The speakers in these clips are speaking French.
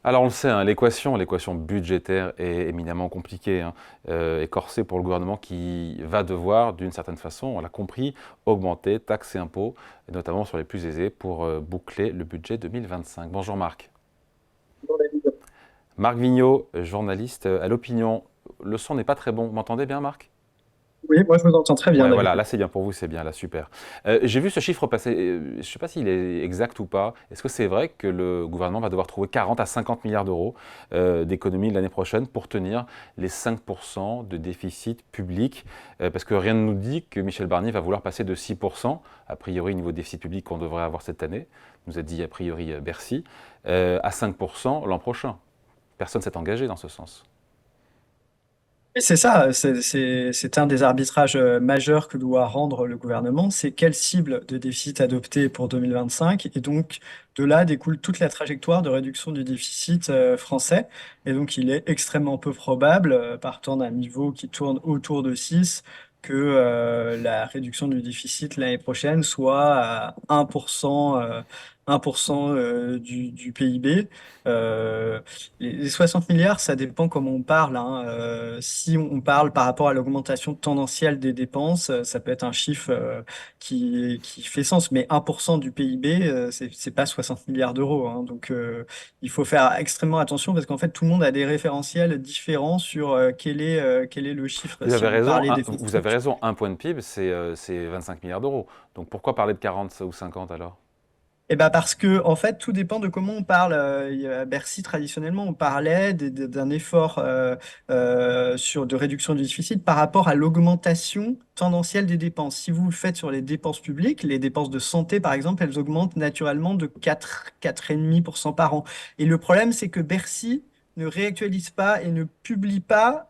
Alors on le sait, hein, l'équation budgétaire est éminemment compliquée, hein, et corsée pour le gouvernement qui va devoir, d'une certaine façon, on l'a compris, augmenter taxes et impôts, et notamment sur les plus aisés, pour boucler le budget 2025. Bonjour Marc. Marc Vigneault, journaliste à l'Opinion. Le son n'est pas très bon. Vous m'entendez bien, Marc? Oui, moi je vous entends très bien, Ouais, David. voilà, là c'est bien pour vous, c'est bien, là super. J'ai vu ce chiffre passer, je ne sais pas s'il est exact ou pas. Est-ce que c'est vrai que le gouvernement va devoir trouver 40 à 50 milliards d'euros d'économies l'année prochaine pour tenir les 5% de déficit public? Parce que rien ne nous dit que Michel Barnier va vouloir passer de 6%, a priori niveau déficit public qu'on devrait avoir cette année, nous a dit a priori Bercy, à 5% l'an prochain. Personne s'est engagé dans ce sens. Et c'est ça, c'est un des arbitrages majeurs que doit rendre le gouvernement, c'est quelle cible de déficit adopter pour 2025. Et donc, de là découle toute la trajectoire de réduction du déficit français. Et donc, il est extrêmement peu probable, partant d'un niveau qui tourne autour de 6, que la réduction du déficit l'année prochaine soit à 1%, 1% du PIB. Euh, les 60 milliards, ça dépend comment on parle, hein. Si on parle par rapport à l'augmentation tendancielle des dépenses, ça peut être un chiffre qui fait sens. Mais 1% du PIB, c'est pas 60 milliards d'euros, hein. Donc, il faut faire extrêmement attention parce qu'en fait, tout le monde a des référentiels différents sur quel est le chiffre. Vous Si avez vous raison, parlez d'effets vous avez structurels. raison, un point de PIB, c'est 25 milliards d'euros. Donc pourquoi parler de 40 ou 50 alors? Eh ben parce que en fait tout dépend de comment on parle. À Bercy traditionnellement on parlait d'un effort de réduction du déficit par rapport à l'augmentation tendancielle des dépenses. Si vous le faites sur les dépenses publiques, les dépenses de santé par exemple, elles augmentent naturellement de 4,5% par an. Et le problème c'est que Bercy ne réactualise pas et ne publie pas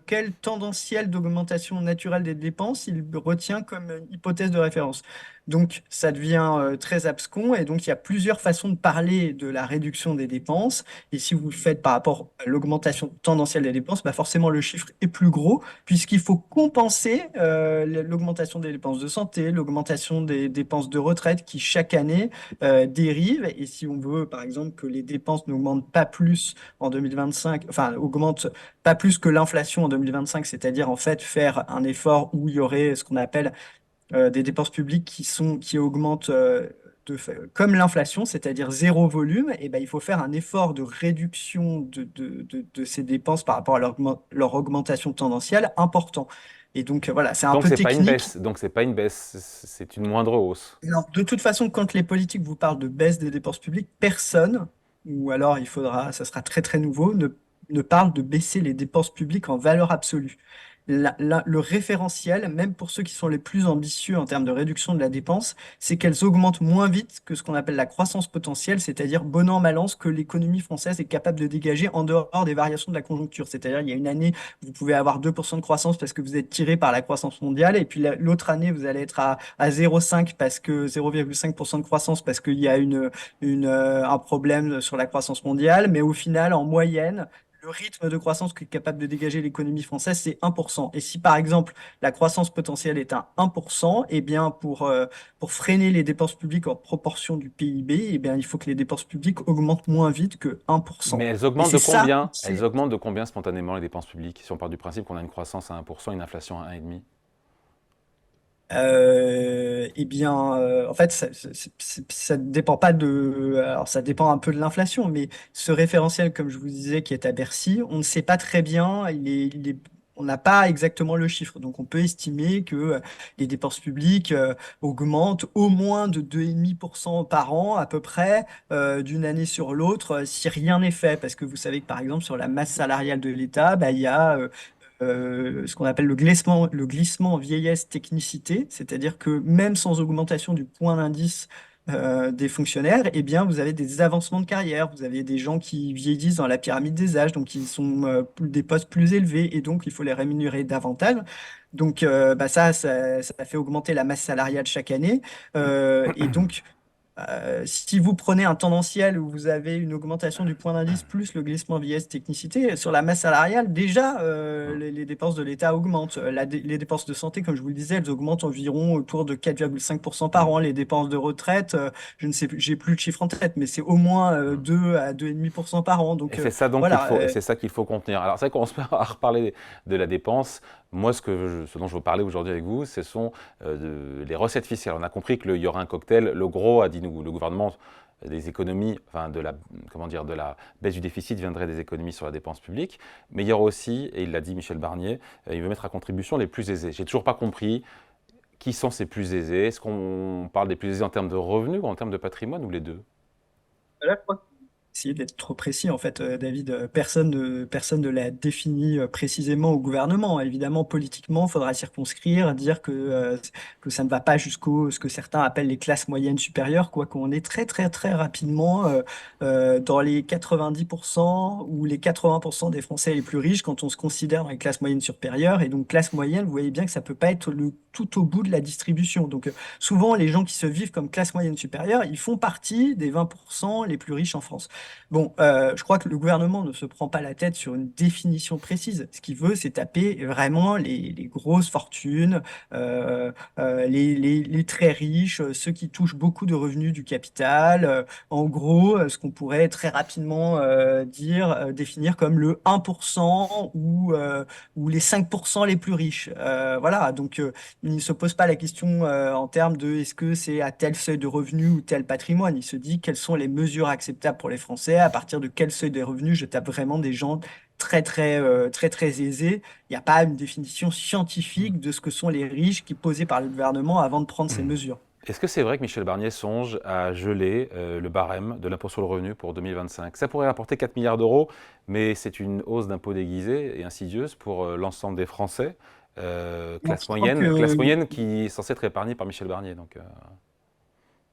quel tendanciel d'augmentation naturelle des dépenses il retient comme hypothèse de référence. Donc, ça devient très abscon et donc il y a plusieurs façons de parler de la réduction des dépenses. Et si vous le faites par rapport à l'augmentation tendancielle des dépenses, bah forcément le chiffre est plus gros puisqu'il faut compenser l'augmentation des dépenses de santé, l'augmentation des dépenses de retraite qui chaque année dérivent. Et si on veut, par exemple, que les dépenses n'augmentent pas plus en 2025, enfin, augmentent pas plus que l'inflation en 2025, c'est-à-dire en fait faire un effort où il y aurait ce qu'on appelle des dépenses publiques qui augmentent comme l'inflation, c'est-à-dire zéro volume, et ben, il faut faire un effort de réduction de ces dépenses par rapport à leur augmentation tendancielle important. Et donc voilà, c'est un Donc peu c'est pas une technique. baisse, donc c'est pas une baisse, c'est une moindre hausse. Alors, de toute façon, quand les politiques vous parlent de baisse des dépenses publiques, personne, ou alors ça sera très très nouveau, ne parle de baisser les dépenses publiques en valeur absolue. Le référentiel, même pour ceux qui sont les plus ambitieux en termes de réduction de la dépense, c'est qu'elles augmentent moins vite que ce qu'on appelle la croissance potentielle, c'est-à-dire bon an, mal an, ce que l'économie française est capable de dégager en dehors des variations de la conjoncture. C'est-à-dire, il y a une année, vous pouvez avoir 2% de croissance parce que vous êtes tiré par la croissance mondiale, et puis l'autre année, vous allez être à 0,5 parce que 0,5% de croissance parce qu'il y a un problème sur la croissance mondiale, mais au final, en moyenne, le rythme de croissance qu'est capable de dégager l'économie française, c'est 1%. Et si par exemple la croissance potentielle est à 1%, eh bien pour freiner les dépenses publiques en proportion du PIB, eh bien il faut que les dépenses publiques augmentent moins vite que Mais 1%. elles Et augmentent de c'est ça, combien? Elles augmentent de combien spontanément les dépenses publiques, si on part du principe qu'on a une croissance à 1%, une inflation à 1,5? eh bien, en fait, ça ne dépend pas de. Alors, ça dépend un peu de l'inflation, mais ce référentiel, comme je vous disais, qui est à Bercy, on ne sait pas très bien. On n'a pas exactement le chiffre. Donc, on peut estimer que les dépenses publiques augmentent au moins de 2,5% par an, à peu près, d'une année sur l'autre, si rien n'est fait. Parce que vous savez que, par exemple, sur la masse salariale de l'État, bah, il y a ce qu'on appelle le glissement vieillesse technicité, c'est-à-dire que même sans augmentation du point d'indice des fonctionnaires, eh bien, vous avez des avancements de carrière, vous avez des gens qui vieillissent dans la pyramide des âges, donc ils sont des postes plus élevés, et donc il faut les rémunérer davantage. Donc bah ça fait augmenter la masse salariale chaque année. Et donc, Si vous prenez un tendanciel où vous avez une augmentation du point d'indice plus le glissement vieillesse technicité, sur la masse salariale, déjà, Mm. les dépenses de l'État augmentent. Les dépenses de santé, comme je vous le disais, elles augmentent environ autour de 4,5% par Mm. an. Les dépenses de retraite, je ne sais plus, j'ai plus le chiffre en tête, mais c'est au moins Mm. 2 à 2,5% par an. Et Donc c'est ça donc qu'il voilà. faut, et c'est ça qu'il faut contenir. Alors c'est vrai qu'on se met à reparler de la dépense. Moi, ce dont je veux parler aujourd'hui avec vous, ce sont les recettes fiscales. On a compris qu'il y aura un cocktail. Le gros a dit nous, le gouvernement, des économies, enfin comment dire, de la baisse du déficit viendrait des économies sur la dépense publique. Mais il y aura aussi, et il l'a dit Michel Barnier, il veut mettre à contribution les plus aisés. J'ai toujours pas compris qui sont ces plus aisés. Est-ce qu'on parle des plus aisés en termes de revenus ou en termes de patrimoine ou les deux? Là, je crois que essayer d'être trop précis, en fait, David. Personne ne l'a défini précisément au gouvernement. Évidemment, politiquement, il faudra circonscrire, dire que ça ne va pas jusqu'au ce que certains appellent les classes moyennes supérieures, quoi qu'on est très, très, très rapidement dans les 90% ou les 80% des Français les plus riches quand on se considère dans les classes moyennes supérieures. Et donc, classe moyenne, vous voyez bien que ça peut pas être le tout au bout de la distribution. Donc, souvent, les gens qui se vivent comme classe moyenne supérieure, ils font partie des 20% les plus riches en France. Bon, je crois que le gouvernement ne se prend pas la tête sur une définition précise. Ce qu'il veut, c'est taper vraiment les grosses fortunes, les très riches, ceux qui touchent beaucoup de revenus du capital. En gros, ce qu'on pourrait très rapidement définir comme le 1% ou les 5% les plus riches. Voilà, donc il ne se pose pas la question en termes de est-ce que c'est à tel seuil de revenu ou tel patrimoine. Il se dit quelles sont les mesures acceptables pour les Français, à partir de quel seuil de revenu je tape vraiment des gens très aisés. Il n'y a pas une définition scientifique de ce que sont les riches qui posée par le gouvernement avant de prendre ces mesures. Est-ce que c'est vrai que Michel Barnier songe à geler le barème de l'impôt sur le revenu pour 2025? Ça pourrait rapporter 4 milliards d'euros, mais c'est une hausse d'impôt déguisée et insidieuse pour l'ensemble des Français. Donc, Classe moyenne qui est censée être épargnée par Michel Barnier. Donc,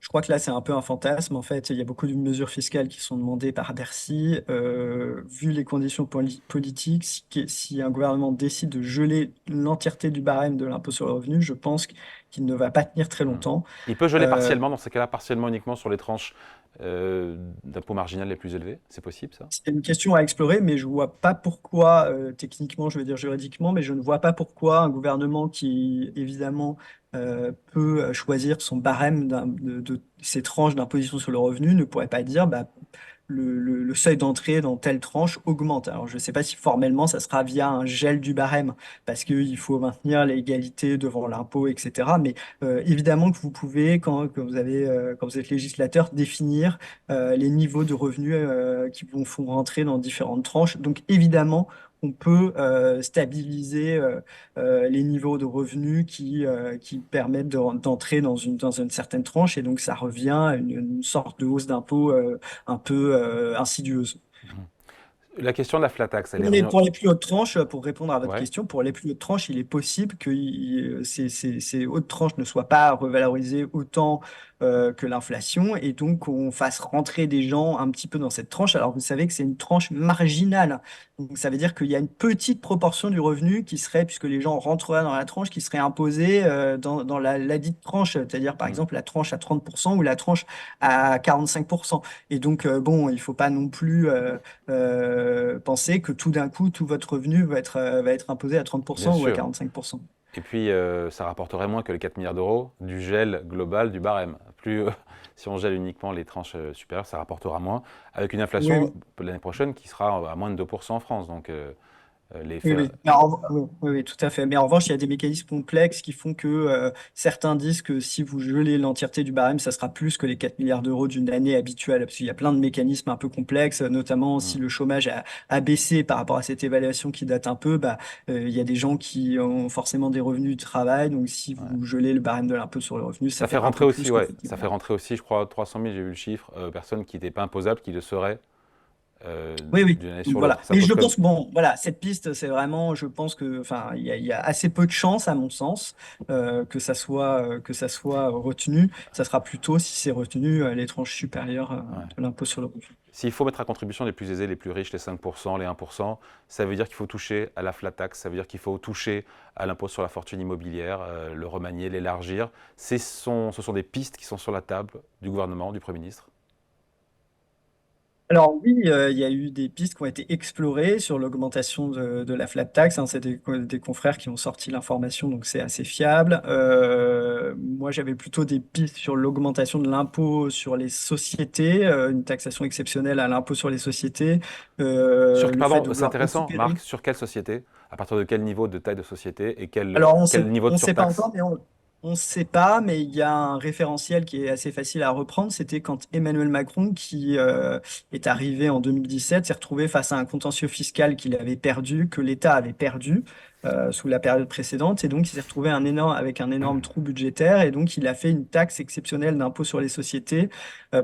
je crois que là, c'est un peu un fantasme. En fait, il y a beaucoup de mesures fiscales qui sont demandées par Bercy. Vu les conditions politiques, si un gouvernement décide de geler l'entièreté du barème de l'impôt sur le revenu, je pense qu'il ne va pas tenir très hmm. longtemps. Il peut geler Euh, partiellement, dans ces cas-là, partiellement uniquement sur les tranches d'impôt marginal les plus élevées. C'est possible, ça? c'est une question à explorer, mais je vois pas pourquoi, techniquement, je veux dire juridiquement, mais je ne vois pas pourquoi un gouvernement qui, évidemment, peut choisir son barème de ses tranches d'imposition sur le revenu ne pourrait pas dire, bah, le seuil d'entrée dans telle tranche augmente. Alors, je ne sais pas si formellement, ça sera via un gel du barème, parce qu'il faut maintenir l'égalité devant l'impôt, etc. Mais évidemment que vous pouvez, quand vous êtes législateur, définir les niveaux de revenus qui vont font rentrer dans différentes tranches. Donc, évidemment, on peut stabiliser les niveaux de revenus qui permettent d'entrer dans une certaine tranche. Et donc, ça revient à une sorte de hausse d'impôt un peu insidieuse. La question de la flat tax, elle est revenue. Pour les plus hautes tranches, pour répondre à votre Ouais. question, pour les plus hautes tranches, il est possible que ces hautes tranches ne soient pas revalorisées autant que l'inflation et donc on fasse rentrer des gens un petit peu dans cette tranche. Alors vous savez que c'est une tranche marginale. Donc ça veut dire qu'il y a une petite proportion du revenu qui serait, puisque les gens rentreraient dans la tranche, qui serait imposée dans la dite tranche, c'est-à-dire par Hmm. exemple la tranche à 30% ou la tranche à 45%. Et donc, bon, il ne faut pas non plus penser que tout d'un coup, tout votre revenu va être imposé à Bien 30% ou à sûr. 45%. Et puis, ça rapporterait moins que les 4 milliards d'euros du gel global du barème. Plus, si on gèle uniquement les tranches supérieures, ça rapportera moins, avec une Oui, inflation oui. l'année prochaine qui sera à moins de 2% en France. Donc, Oui, l'effet. oui. Oui, oui, oui, tout à fait. Mais en revanche, il y a des mécanismes complexes qui font que certains disent que si vous gelez l'entièreté du barème, ça sera plus que les 4 milliards d'euros d'une année habituelle. Parce qu'il y a plein de mécanismes un peu complexes, notamment Hmm. si le chômage a baissé par rapport à cette évaluation qui date un peu, bah, il y a des gens qui ont forcément des revenus du travail. Donc si Ouais. vous gelez le barème de l'impôt sur le revenu, ça Ça fait fait un rentrer peu aussi, plus que ouais. cette Ça fait évaluation. rentrer aussi, je crois, 300 000, j'ai vu le chiffre, personnes qui n'étaient pas imposables, qui le seraient Oui, oui. d'une année Donc, sur voilà. l'autre. Ça Mais pose je comme... pense que bon, voilà, cette piste, c'est vraiment, je pense que, enfin, il y a assez peu de chances, à mon sens, que ça soit retenu. Ça sera plutôt, si c'est retenu, les tranches supérieures Ouais. de l'impôt sur le revenu. S'il faut mettre à contribution les plus aisés, les plus riches, les 5%, les 1%, ça veut dire qu'il faut toucher à la flat tax, ça veut dire qu'il faut toucher à l'impôt sur la fortune immobilière, le remanier, l'élargir. Ce sont des pistes qui sont sur la table du gouvernement, du Premier ministre. Alors oui, il y a eu des pistes qui ont été explorées sur l'augmentation de la flat tax, hein. C'est des confrères qui ont sorti l'information, donc c'est assez fiable. Moi, j'avais plutôt des pistes sur l'augmentation de l'impôt sur les sociétés, une taxation exceptionnelle à l'impôt sur les sociétés, le fait Pardon, de c'est vouloir intéressant, récupérer. Marc, sur quelle société? À partir de quel niveau de taille de société et Alors, quel niveau de on sait pas surtaxe? encore, mais on sait pas, mais il y a un référentiel qui est assez facile à reprendre. C'était quand Emmanuel Macron, qui est arrivé en 2017, s'est retrouvé face à un contentieux fiscal qu'il avait perdu, que l'État avait perdu sous la période précédente. Et donc, il s'est retrouvé avec un énorme trou budgétaire. Et donc, il a fait une taxe exceptionnelle d'impôt sur les sociétés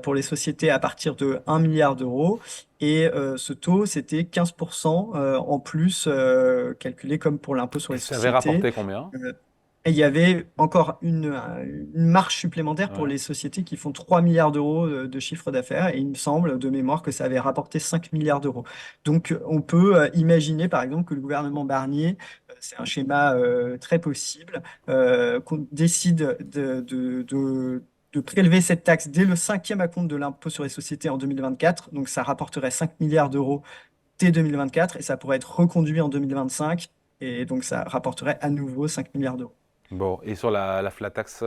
pour les sociétés à partir de 1 milliard d'euros. Et ce taux, c'était 15% en plus, calculé comme pour l'impôt sur Et les ça avait sociétés. rapporté combien? Euh, et il y avait encore une marge supplémentaire pour Ouais. les sociétés qui font 3 milliards d'euros de chiffre d'affaires. Et il me semble, de mémoire, que ça avait rapporté 5 milliards d'euros. Donc, on peut imaginer, par exemple, que le gouvernement Barnier, c'est un schéma très possible, qu'on décide de prélever cette taxe dès le cinquième acompte de l'impôt sur les sociétés en 2024. Donc, ça rapporterait 5 milliards d'euros dès 2024 et ça pourrait être reconduit en 2025. Et donc, ça rapporterait à nouveau 5 milliards d'euros. Bon, et sur la flat tax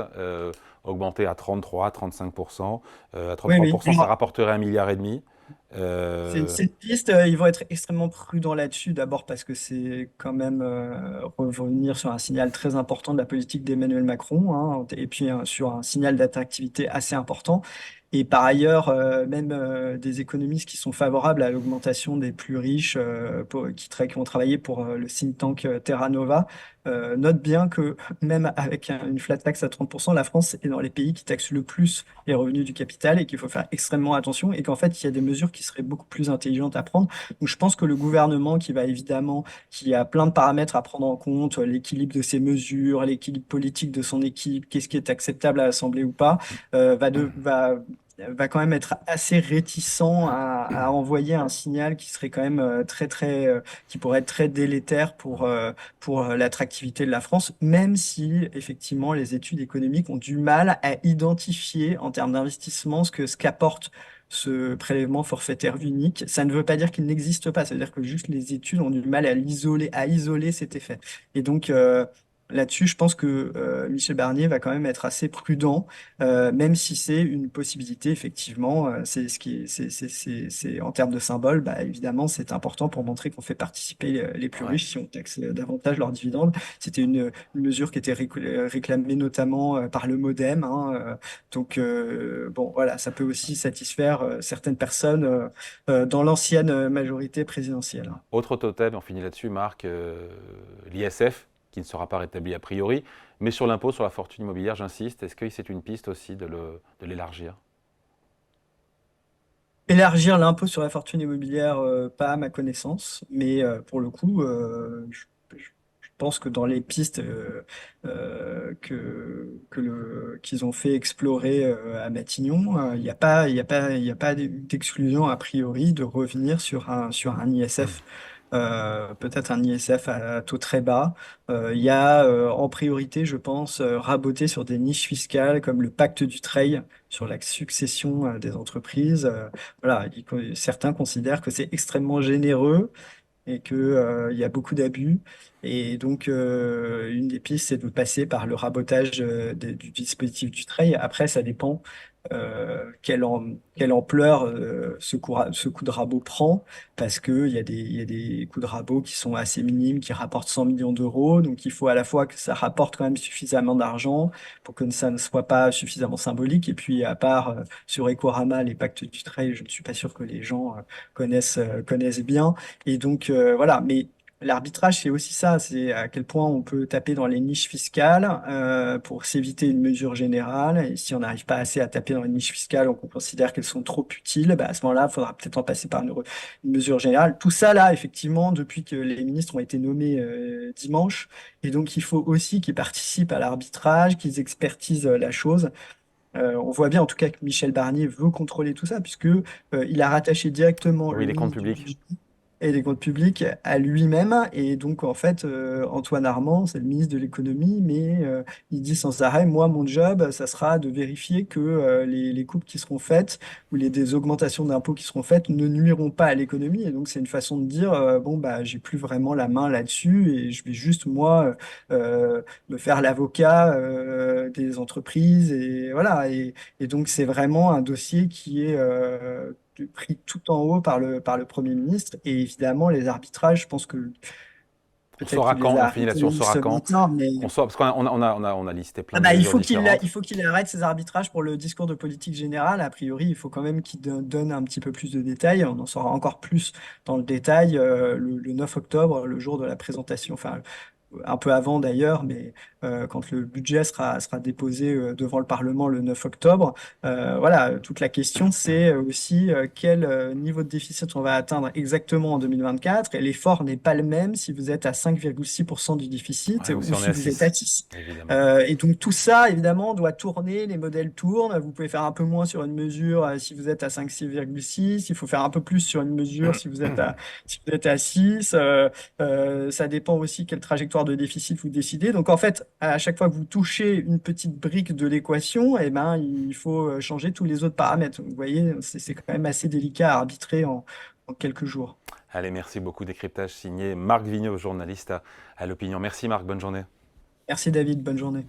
augmentée à 33, 35%, à Oui, oui. 33%, ça rapporterait 1,5 milliard. Euh, Cette piste, ils vont être extrêmement prudents là-dessus, d'abord parce que c'est quand même revenir sur un signal très important de la politique d'Emmanuel Macron, hein, et puis sur un signal d'attractivité assez important. Et par ailleurs, même des économistes qui sont favorables à l'augmentation des plus riches, qui vont travailler pour le think tank Terra Nova, notent bien que même avec une flat tax à 30%, la France est dans les pays qui taxent le plus les revenus du capital et qu'il faut faire extrêmement attention et qu'en fait, il y a des mesures qui seraient beaucoup plus intelligentes à prendre. Donc, je pense que le gouvernement qui a plein de paramètres à prendre en compte, l'équilibre de ses mesures, l'équilibre politique de son équipe, qu'est-ce qui est acceptable à l'Assemblée ou pas, va quand même être assez réticent à envoyer un signal qui serait quand même qui pourrait être très délétère pour l'attractivité de la France, même si effectivement les études économiques ont du mal à identifier en termes d'investissement ce qu'apporte ce prélèvement forfaitaire unique. Ça ne veut pas dire qu'il n'existe pas, ça veut dire que juste les études ont du mal à isoler cet effet. Et donc là-dessus, je pense que Michel Barnier va quand même être assez prudent, même si c'est une possibilité, effectivement. C'est ce qui, c'est en termes de symbole, bah, évidemment, c'est important pour montrer qu'on fait participer les plus ouais. riches si on taxe davantage leurs dividendes. C'était une mesure qui était réclamée notamment par le MoDem, hein, donc, bon, voilà, ça peut aussi satisfaire certaines personnes dans l'ancienne majorité présidentielle. Autre totem, et on finit là-dessus, Marc, l'ISF, qui ne sera pas rétabli a priori, mais sur l'impôt sur la fortune immobilière, j'insiste, est-ce que c'est une piste aussi de l'élargir? Élargir l'impôt sur la fortune immobilière, pas à ma connaissance, mais pour le coup, je pense que dans les pistes qu'ils ont fait explorer à Matignon, il y a pas d'exclusion a priori de revenir sur un ISF. Peut-être un ISF à taux très bas. Il y a en priorité, je pense, raboter sur des niches fiscales comme le pacte du Dutreil sur la succession des entreprises. Voilà, certains considèrent que c'est extrêmement généreux et que, il y a beaucoup d'abus. Et donc, une des pistes, c'est de passer par le rabotage du dispositif du trail. Après, ça dépend quelle ampleur ce coup de rabot prend, parce qu'il il y a des coups de rabot qui sont assez minimes, qui rapportent 100 millions d'euros. Donc, il faut à la fois que ça rapporte quand même suffisamment d'argent pour que ça ne soit pas suffisamment symbolique. Et puis, à part sur Ecorama, les pactes du trail, je ne suis pas sûr que les gens connaissent bien. Et donc, voilà. Mais l'arbitrage, c'est aussi ça, c'est à quel point on peut taper dans les niches fiscales pour s'éviter une mesure générale. Et si on n'arrive pas assez à taper dans les niches fiscales, ou qu'on considère qu'elles sont trop utiles, bah, à ce moment-là, il faudra peut-être en passer par une mesure générale. Tout ça, là, effectivement, depuis que les ministres ont été nommés dimanche, et donc il faut aussi qu'ils participent à l'arbitrage, qu'ils expertisent la chose. On voit bien en tout cas que Michel Barnier veut contrôler tout ça, puisque il a rattaché directement Oui, le les comptes ministre du publics. Budget et des comptes publics à lui-même. Et donc, en fait, Antoine Armand, c'est le ministre de l'économie, mais il dit sans arrêt, moi, mon job, ça sera de vérifier que les coupes qui seront faites ou des augmentations d'impôts qui seront faites ne nuiront pas à l'économie. Et donc, c'est une façon de dire, bon, bah, j'ai plus vraiment la main là-dessus et je vais juste, moi, me faire l'avocat des entreprises. Et voilà. Et donc, c'est vraiment un dossier qui est pris tout en haut par le Premier ministre. Et évidemment, les arbitrages, je pense que On peut-être saura qu'il les quand, a on finit arrêtés là-dessus, on saura ce quand. matin, mais On saura, parce qu'on a listé plein ah de bah, mesures différentes. il faut qu'il arrête ces arbitrages pour le discours de politique générale. A priori, il faut quand même qu'il donne un petit peu plus de détails. On en saura encore plus dans le détail le 9 octobre, le jour de la présentation. Enfin, un peu avant d'ailleurs, mais quand le budget sera déposé devant le Parlement le 9 octobre. Voilà, toute la question, c'est aussi quel niveau de déficit on va atteindre exactement en 2024. Et l'effort n'est pas le même si vous êtes à 5,6% du déficit Ouais, ou si ou on est si à vous êtes à 6, 10. évidemment. Et donc tout ça, évidemment, doit tourner, les modèles tournent. Vous pouvez faire un peu moins sur une mesure si vous êtes à 5,6. Il faut faire un peu plus sur une mesure si vous êtes à 6. Ça dépend aussi quelle trajectoire de déficit vous décidez. Donc en fait, à chaque fois que vous touchez une petite brique de l'équation, eh ben, il faut changer tous les autres paramètres. Vous voyez, c'est quand même assez délicat à arbitrer en quelques jours. Allez, merci beaucoup. Décryptage signé Marc Vigneault, journaliste à l'Opinion. Merci Marc, bonne journée. Merci David, bonne journée.